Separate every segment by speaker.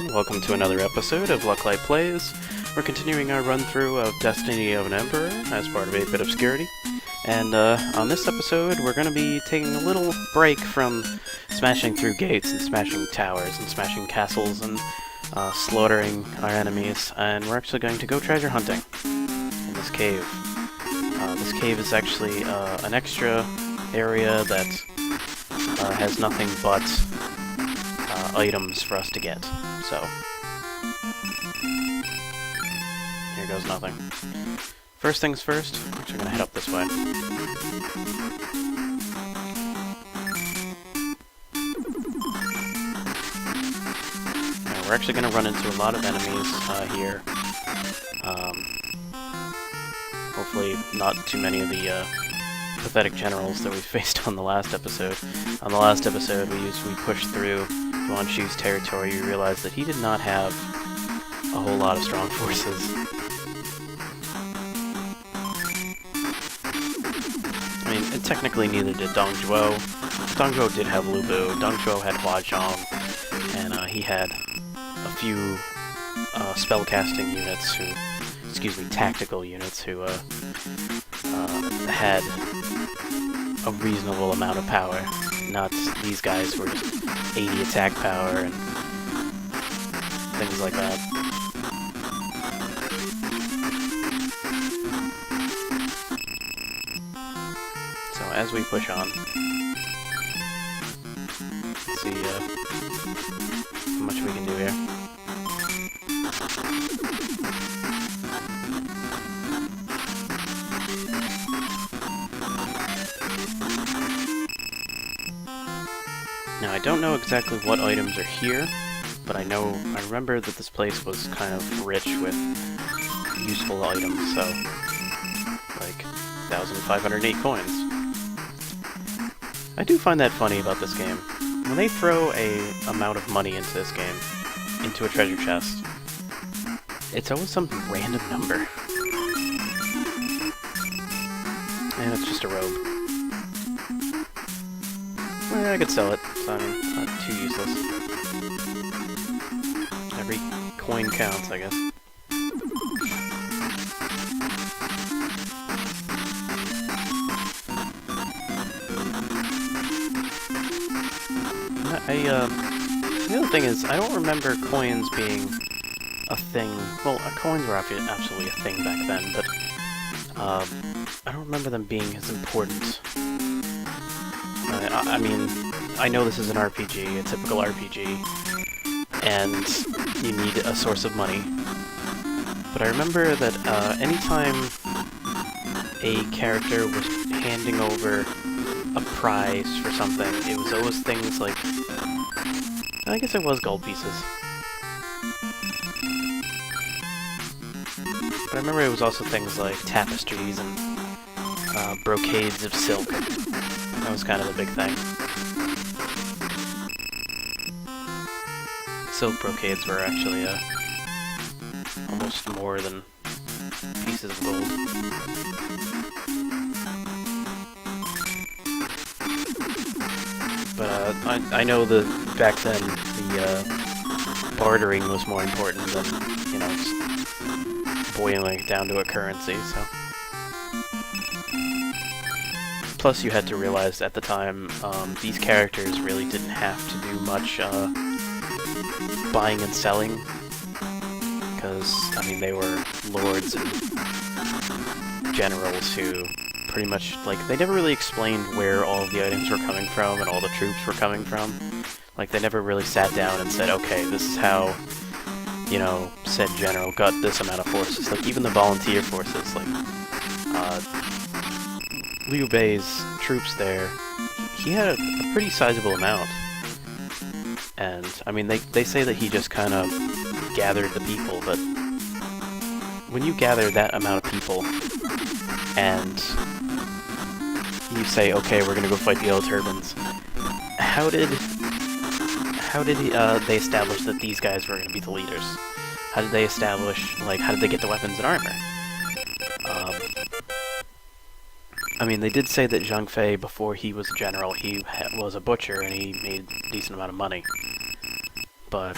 Speaker 1: everyone, welcome to another episode of Lucklight Plays. We're continuing our run-through of Destiny of an Emperor as part of 8-Bit Obscurity. And on this episode, we're going to be taking a little break from smashing through gates and smashing towers and smashing castles and slaughtering our enemies, and we're actually going to go treasure hunting in this cave. This cave is actually an extra area that has nothing but items for us to get, so here goes nothing. First things first, we're actually going to head up this way. Now, we're actually going to run into a lot of enemies here. Hopefully not too many of the pathetic generals that we faced on the last episode. On the last episode, we pushed through Yuan Shu's territory. We realized that he did not have a whole lot of strong forces. I mean, and technically neither did Dong Zhuo. Dong Zhuo did have Lu Bu. Dong Zhuo had Hua Zhong, and he had a few spellcasting units who, tactical units who had a reasonable amount of power. Not these guys who were just 80 attack power and things like that. So as we push on, let's see how much we can do here. Now, I don't know exactly what items are here, but I remember that this place was kind of rich with useful items, so, like, 1,508 coins. I do find that funny about this game. When they throw a amount of money into this game, into a treasure chest, it's always some random number. And it's just a robe. Well, I could sell it, so I mean, it's not too useless. Every coin counts, I guess. The other thing is, I don't remember coins being a thing. Well, coins were absolutely a thing back then, but I don't remember them being as important. I mean, I know this is an RPG, a typical RPG, and you need a source of money. But I remember that anytime a character was handing over a prize for something, it was always things like... I guess it was gold pieces. But I remember it was also things like tapestries and brocades of silk. That was kind of the big thing. Silk brocades were actually almost more than pieces of gold. But I know that back then the bartering was more important than, you know, just boiling it down to a currency, so. Plus, you had to realize at the time, these characters really didn't have to do much buying and selling, because, I mean, they were lords and generals who pretty much, like, they never really explained where all of the items were coming from and all the troops were coming from. Like, they never really sat down and said, okay, this is how, you know, said general got this amount of forces. Like, even the volunteer forces, like, Liu Bei's troops there, he had a pretty sizable amount. And, I mean, they say that he just kind of gathered the people, but when you gather that amount of people, and you say, okay, we're gonna go fight the Yellow Turbans, how did they establish that these guys were gonna be the leaders? How did they establish, like, how did they get the weapons and armor? I mean, they did say that Zhang Fei, before he was a general, he was a butcher and he made a decent amount of money. but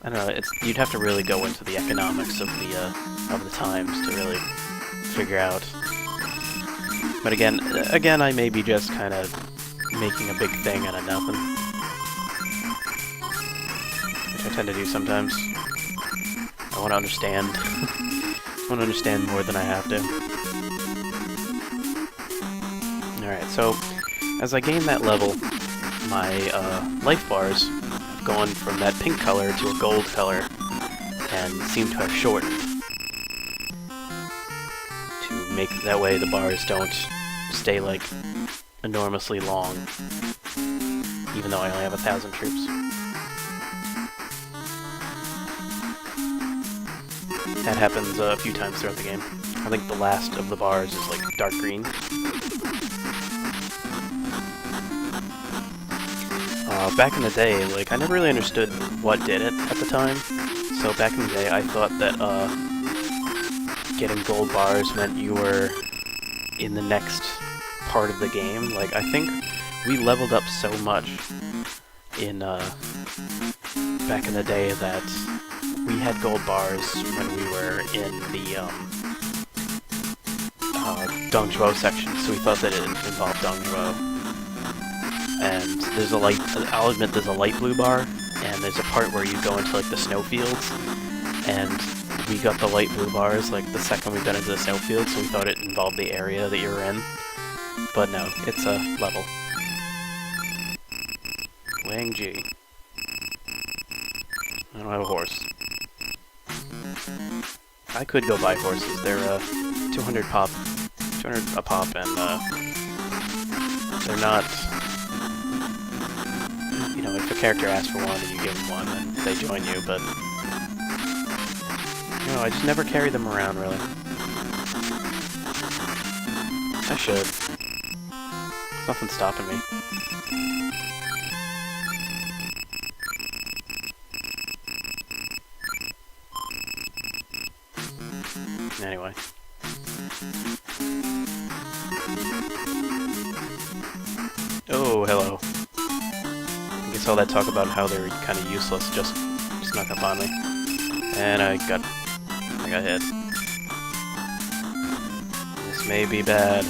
Speaker 1: I don't know. You'd have to really go into the economics of the times to really figure out. But again, I may be just kind of making a big thing out of nothing, which I tend to do sometimes. I want to understand. I want to understand more than I have to. Alright, so as I gain that level, my life bars have gone from that pink color to a gold color, and seem to have shortened. To make that way the bars don't stay, like, enormously long, even though I only have 1,000 troops. That happens a few times throughout the game. I think the last of the bars is, like, dark green. Back in the day, like, I never really understood what did it at the time. So back in the day, I thought that, getting gold bars meant you were in the next part of the game. Like, I think we leveled up so much in, back in the day that we had gold bars when we were in the, Dongzhuo section, so we thought that it involved Dongzhuo. And there's a light, I'll admit there's a light blue bar, and there's a part where you go into, like, the snowfields, and we got the light blue bars, like, the second we got into the snowfield, so we thought it involved the area that you were in. But no, it's a level. Wang Ji. I don't have a horse. I could go buy horses. They're 200 pop, 200 a pop, and they're not. You know, if a character asks for one and you give them one, then they join you. But you know, I just never carry them around really. I should. There's nothing stopping me. Anyway. Oh, hello. I guess all that talk about how they're kind of useless just snuck up on me. And I got hit. This may be bad.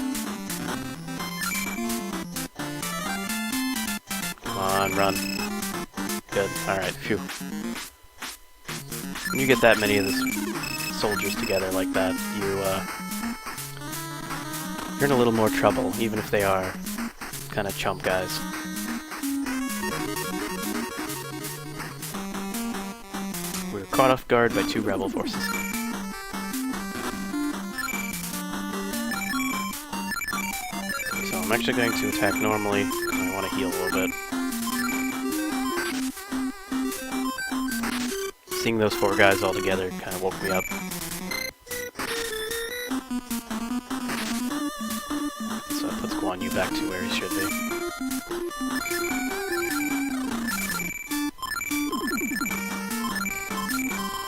Speaker 1: Come on, run. Good. Alright, phew. When you get that many of the soldiers together like that, you're in a little more trouble, even if they are kind of chump guys. We're caught off guard by 2 rebel forces. So I'm actually going to attack normally, because I want to heal a little bit. Seeing those 4 guys all together kind of woke me up. So it puts Guan Yu back to where he should be.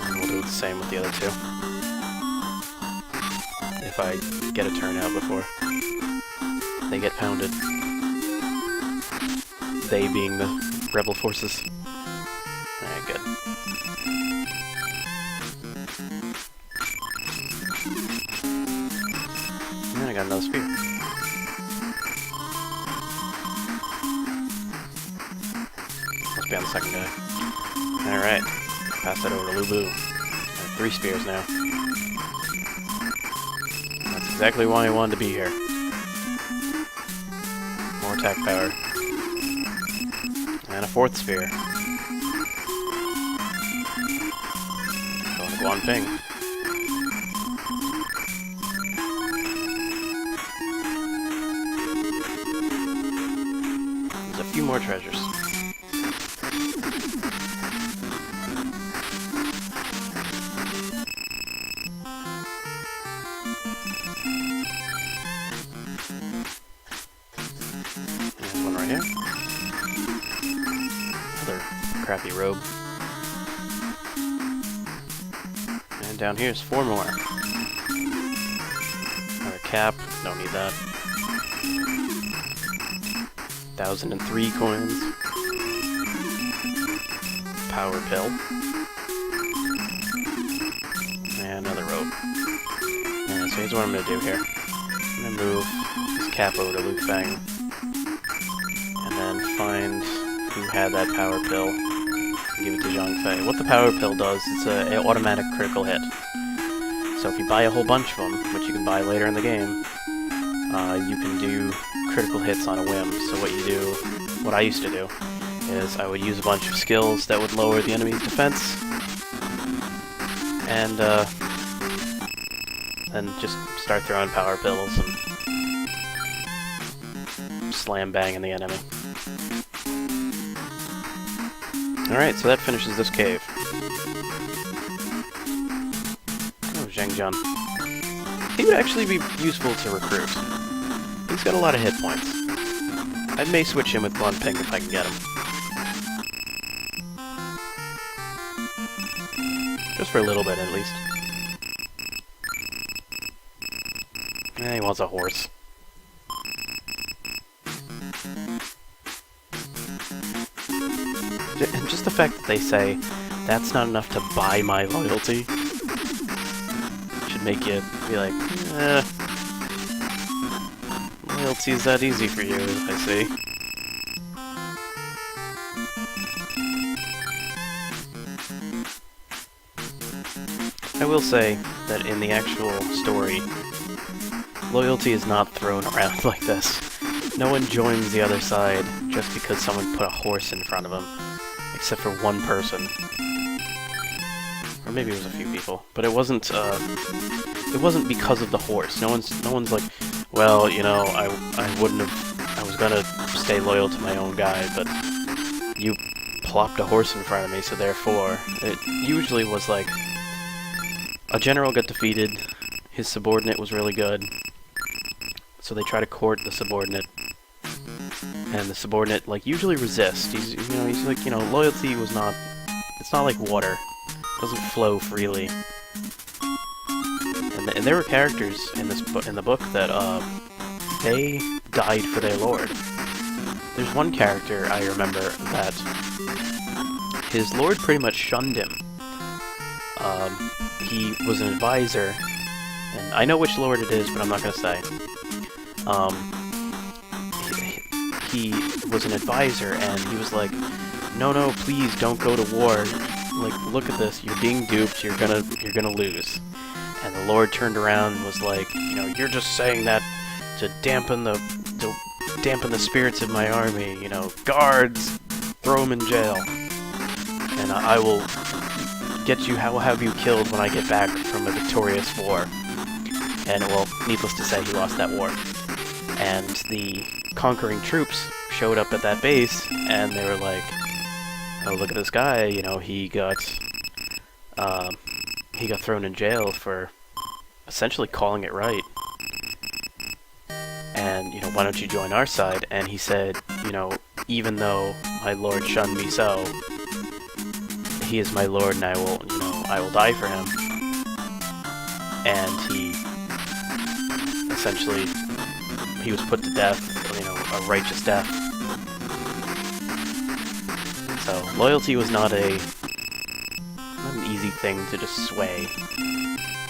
Speaker 1: And we'll do the same with the other 2. If I get a turn out before they get pounded. They being the rebel forces. Alright, good. And I got another spear. Must be on the second guy. Alright. Pass that over to Lu Bu. I have 3 spears now. That's exactly why I wanted to be here. More attack power. And a 4th spear. Going to Guan Ping. There's a few more treasures. And one right here. Another crappy robe. And down here's 4 more. Another cap, don't need that. 1,003 coins. power pill. And another rope. And so here's what I'm going to do here. I'm going to move this capo to Luke Fang. And then find who had that power pill. And give it to Zhang Fei. What the power pill does, it's an automatic critical hit. So if you buy a whole bunch of them, which you can buy later in the game, you can do critical hits on a whim. So what I used to do, is I would use a bunch of skills that would lower the enemy's defense, and then just start throwing power pills and slam banging the enemy. Alright, so that finishes this cave. Oh, Zhang Jun. He would actually be useful to recruit. He's got a lot of hit points. I may switch him with Guan Ping if I can get him. Just for a little bit, at least. He wants a horse. And just the fact that they say, that's not enough to buy my loyalty, should make you be like, loyalty is that easy for you, I see. I will say that in the actual story, loyalty is not thrown around like this. No one joins the other side just because someone put a horse in front of them, except for one person. Or maybe it was a few people, but it wasn't because of the horse. No one's like, well, you know, I was gonna stay loyal to my own guy, but you plopped a horse in front of me, so therefore, it usually was like, a general got defeated, his subordinate was really good, so they try to court the subordinate, and the subordinate, like, usually resists. He's like, loyalty was not, it's not like water. It doesn't flow freely. And there were characters in the book that, they died for their lord. There's one character I remember that his lord pretty much shunned him. He was an advisor, and I know which lord it is, but I'm not gonna say. He was an advisor, and he was like, no, please don't go to war. Like, look at this, you're being duped, you're gonna lose. And the lord turned around and was like, you're just saying that to dampen the spirits of my army, guards, throw them in jail. And I will have you killed when I get back from a victorious war. And, well, needless to say, he lost that war. And the conquering troops showed up at that base, and they were like, oh, look at this guy, he got thrown in jail for essentially calling it right. And, why don't you join our side? And he said, even though my lord shunned me so, he is my lord, and I will die for him. And he was put to death, a righteous death. So, loyalty was not an easy thing to just sway,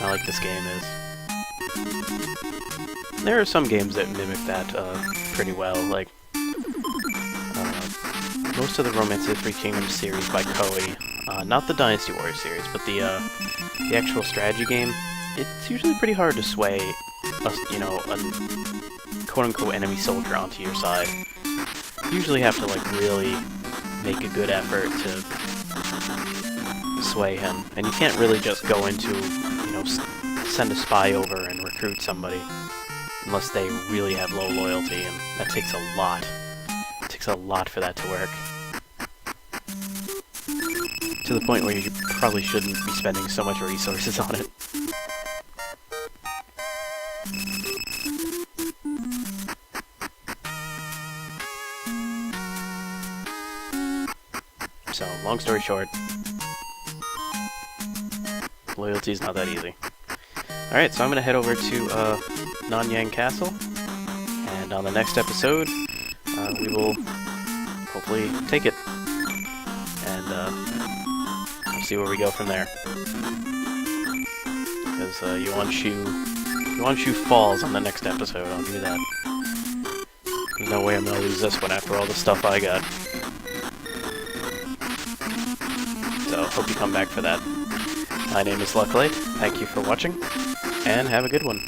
Speaker 1: not like this game is. There are some games that mimic that pretty well, like most of the Romance of the Three Kingdoms series by Koei. Not the Dynasty Warriors series, but the actual strategy game. It's usually pretty hard to sway a quote-unquote enemy soldier onto your side. You usually have to really make a good effort to sway him, and you can't really just go into send a spy over and recruit somebody unless they really have low loyalty, and that takes a lot. It takes a lot for that to work. To the point where you probably shouldn't be spending so much resources on it. So, long story short, loyalty is not that easy. Alright, so I'm going to head over to Nanyang Castle, and on the next episode, we will hopefully take it. And and we'll see where we go from there. Because Yuan Shu falls on the next episode, I'll do that. There's no way I'm gonna lose this one after all the stuff I got. So, hope you come back for that. My name is Lucklight, thank you for watching, and have a good one.